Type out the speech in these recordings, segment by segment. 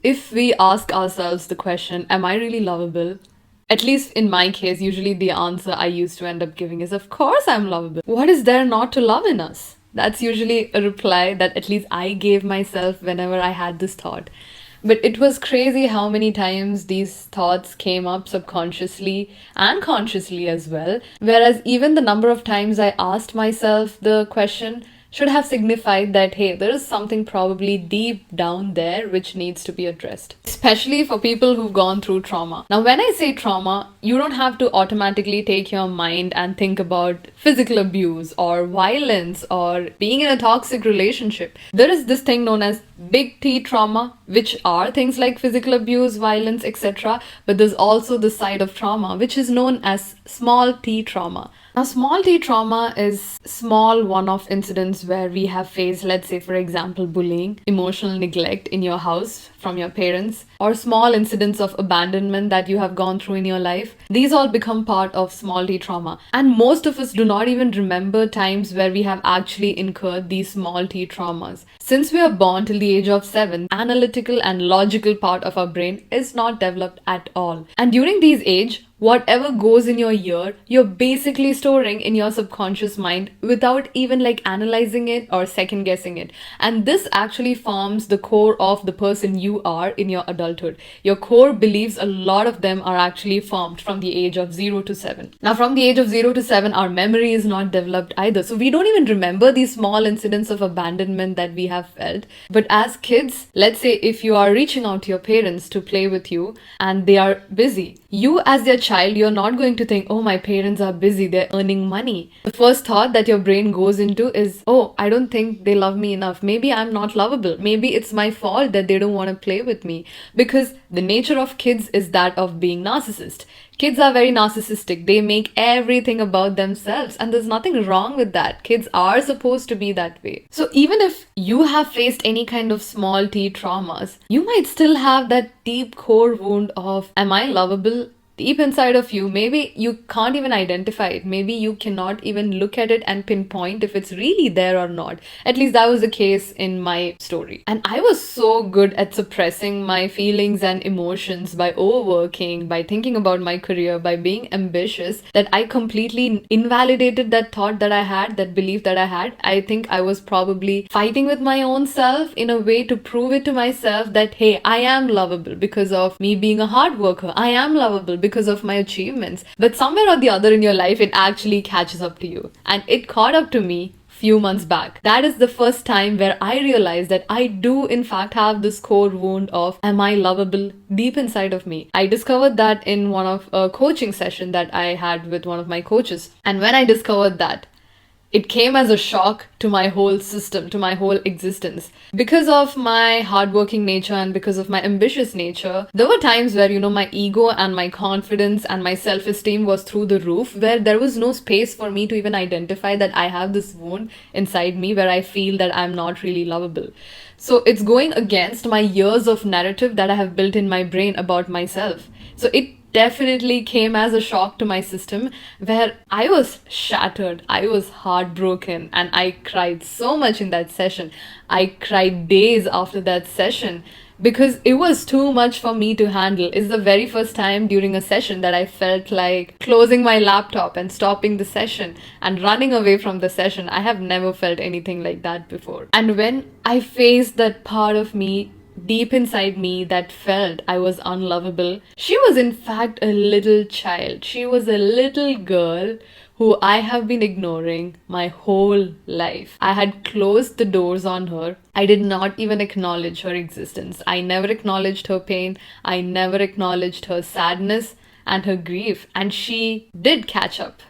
if we ask ourselves the question, am I really lovable? At least in my case, usually the answer I used to end up giving is, of course I'm lovable. What is there not to love in us? That's usually a reply that at least I gave myself whenever I had this thought. But it was crazy how many times these thoughts came up subconsciously and consciously as well. Whereas even the number of times I asked myself the question should have signified that, hey, there is something probably deep down there which needs to be addressed. Especially for people who've gone through trauma. Now, when I say trauma, you don't have to automatically take your mind and think about physical abuse or violence or being in a toxic relationship. There is this thing known as big T trauma, which are things like physical abuse, violence, etc. But there's also the side of trauma, which is known as small t trauma. Now, small t trauma is small one-off incidents where we have faced, let's say, for example, bullying, emotional neglect in your house from your parents, or small incidents of abandonment that you have gone through in your life. These all become part of small t trauma. And most of us do not even remember times where we have actually incurred these small t traumas. Since we are born till the age of 7, analytical and logical part of our brain is not developed at all. And during these age, whatever goes in your ear, you're basically storing in your subconscious mind without even like analyzing it or second guessing it. And this actually forms the core of the person you are in your adulthood. Your core beliefs, a lot of them are actually formed from the age of 0 to 7. Now, from the age of 0 to 7, our memory is not developed either. So we don't even remember these small incidents of abandonment that we have felt. But as kids, let's say if you are reaching out to your parents to play with you and they are busy, you as their child, you're not going to think, oh, my parents are busy, they're earning money. The first thought that your brain goes into is, oh, I don't think they love me enough. Maybe I'm not lovable. Maybe it's my fault that they don't want to play with me. Because the nature of kids is that of being narcissist. Kids are very narcissistic. They make everything about themselves, and there's nothing wrong with that. Kids are supposed to be that way. So even if you have faced any kind of small t traumas, you might still have that deep core wound of, am I lovable? Deep inside of you, maybe you can't even identify it. Maybe you cannot even look at it and pinpoint if it's really there or not. At least that was the case in my story. And I was so good at suppressing my feelings and emotions by overworking, by thinking about my career, by being ambitious, that I completely invalidated that thought that I had, that belief that I had. I think I was probably fighting with my own self in a way to prove it to myself that, hey, I am lovable because of me being a hard worker. I am lovable because of my achievements. But somewhere or the other in your life, it actually catches up to you. And it caught up to me few months back. That is the first time where I realized that I do in fact have this core wound of, am I lovable, deep inside of me. I discovered that in one of a coaching session that I had with one of my coaches. And when I discovered that, it came as a shock to my whole system, to my whole existence. Because of my hardworking nature and because of my ambitious nature, there were times where, my ego and my confidence and my self-esteem was through the roof, where there was no space for me to even identify that I have this wound inside me where I feel that I'm not really lovable. So it's going against my years of narrative that I have built in my brain about myself. So it definitely came as a shock to my system, where I was shattered, I was heartbroken, and I cried so much in that session. I cried days after that session because it was too much for me to handle. It's the very first time during a session that I felt like closing my laptop and stopping the session and running away from the session. I have never felt anything like that before. And when I faced that part of me deep inside me that felt I was unlovable, she was in fact a little child. She was a little girl who I have been ignoring my whole life. I had closed the doors on her. I did not even acknowledge her existence. I never acknowledged her pain. I never acknowledged her sadness and her grief. And she did catch up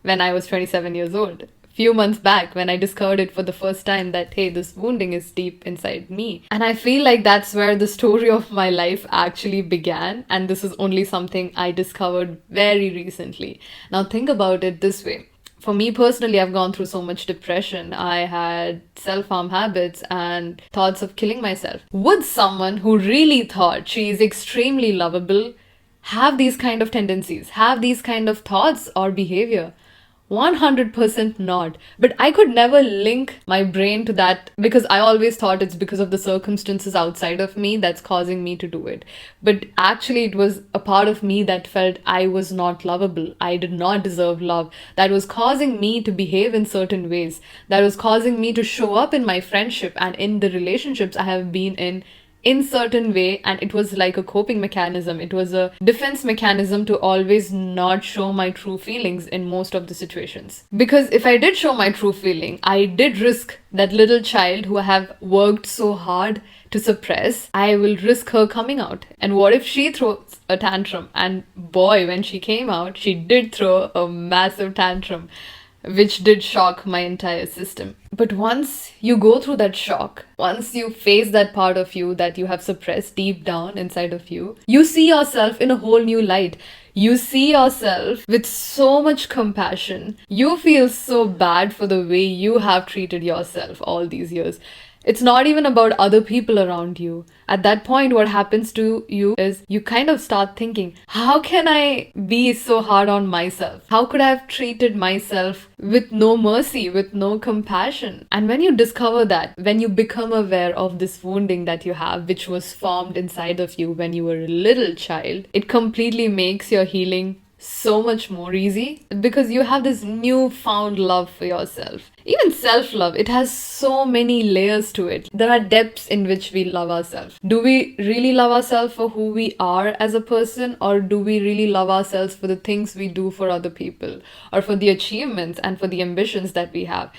when I was 27 years old. Few months back when I discovered it for the first time that, hey, this wounding is deep inside me. And I feel like that's where the story of my life actually began. And this is only something I discovered very recently. Now think about it this way. For me personally, I've gone through so much depression. I had self-harm habits and thoughts of killing myself. Would someone who really thought she is extremely lovable have these kind of tendencies, have these kind of thoughts or behavior? 100% not. But I could never link my brain to that because I always thought it's because of the circumstances outside of me that's causing me to do it. But actually, it was a part of me that felt I was not lovable. I did not deserve love. That was causing me to behave in certain ways. That was causing me to show up in my friendship and in the relationships I have been in certain way, and it was like a coping mechanism. It was a defense mechanism to always not show my true feelings in most of the situations, because if I did show my true feeling, I did risk that little child who I have worked so hard to suppress. I will risk her coming out. And what if she throws a tantrum? And boy, when she came out, she did throw a massive tantrum, which did shock my entire system. But once you go through that shock, once you face that part of you that you have suppressed deep down inside of you, you see yourself in a whole new light. You see yourself with so much compassion. You feel so bad for the way you have treated yourself all these years. It's not even about other people around you. At that point, what happens to you is you kind of start thinking, how can I be so hard on myself? How could I have treated myself with no mercy, with no compassion? And when you discover that, when you become aware of this wounding that you have, which was formed inside of you when you were a little child, it completely makes your healing so much more easy, because you have this newfound love for yourself. Even self-love, it has so many layers to it. There are depths in which we love ourselves. Do we really love ourselves for who we are as a person, or do we really love ourselves for the things we do for other people, or for the achievements and for the ambitions that we have?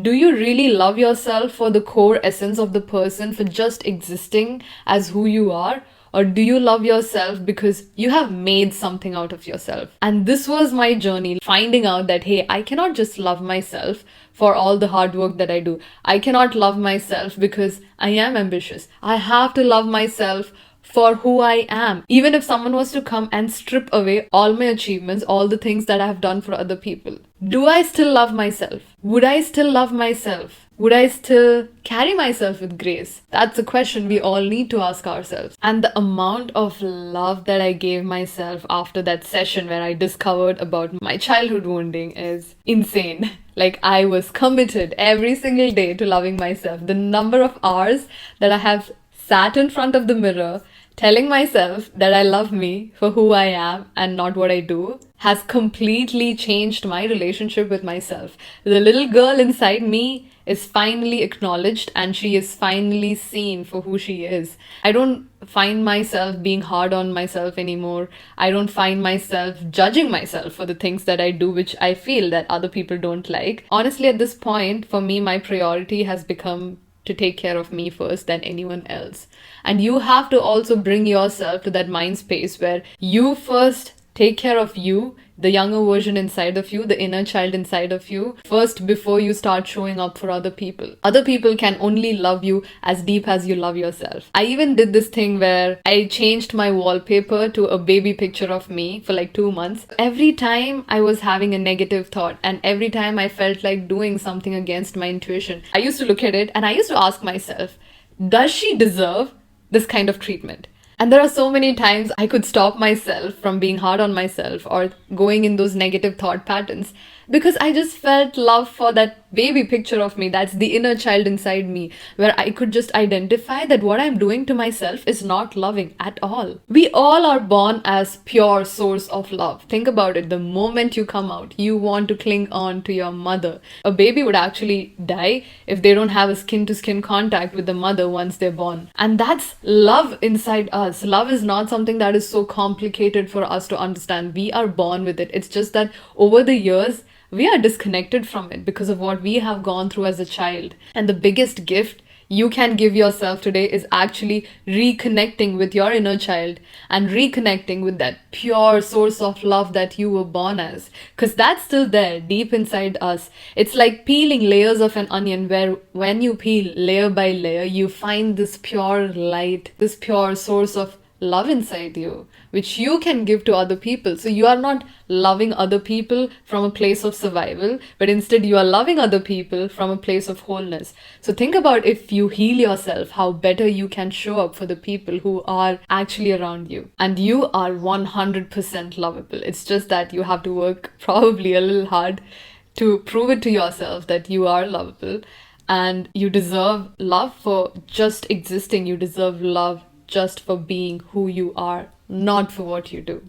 Do you really love yourself for the core essence of the person, for just existing as who you are? Or do you love yourself because you have made something out of yourself? And this was my journey, finding out that, hey, I cannot just love myself for all the hard work that I do. I cannot love myself because I am ambitious. I have to love myself for who I am. Even if someone was to come and strip away all my achievements, all the things that I have done for other people, do I still love myself? Would I still love myself? Would I still carry myself with grace? That's a question we all need to ask ourselves. And the amount of love that I gave myself after that session where I discovered about my childhood wounding is insane. Like, I was committed every single day to loving myself. The number of hours that I have sat in front of the mirror telling myself that I love me for who I am and not what I do has completely changed my relationship with myself. The little girl inside me is finally acknowledged, and she is finally seen for who she is. I don't find myself being hard on myself anymore. I don't find myself judging myself for the things that I do, which I feel that other people don't like. Honestly, at this point, for me, my priority has become to take care of me first than anyone else. And you have to also bring yourself to that mind space where you first take care of you, the younger version inside of you, the inner child inside of you, first before you start showing up for other people. Other people can only love you as deep as you love yourself. I even did this thing where I changed my wallpaper to a baby picture of me for like 2 months. Every time I was having a negative thought and every time I felt like doing something against my intuition, I used to look at it and I used to ask myself, does she deserve this kind of treatment? And there are so many times I could stop myself from being hard on myself or going in those negative thought patterns because I just felt love for that baby picture of me. That's the inner child inside me, where I could just identify that what I'm doing to myself is not loving at all. We all are born as pure source of love. Think about it. The moment you come out, you want to cling on to your mother. A baby would actually die if they don't have a skin to skin contact with the mother once they're born. And that's love inside us. Love is not something that is so complicated for us to understand. We are born with it. It's just that over the years, we are disconnected from it because of what we have gone through as a child. And the biggest gift you can give yourself today is actually reconnecting with your inner child and reconnecting with that pure source of love that you were born as. Because that's still there deep inside us. It's like peeling layers of an onion, where when you peel layer by layer, you find this pure light, this pure source of love inside you, which you can give to other people. So you are not loving other people from a place of survival, but instead you are loving other people from a place of wholeness. So think about, if you heal yourself, how better you can show up for the people who are actually around you. And you are 100% lovable. It's just that you have to work probably a little hard to prove it to yourself that you are lovable and you deserve love for just existing. You deserve love just for being who you are, not for what you do.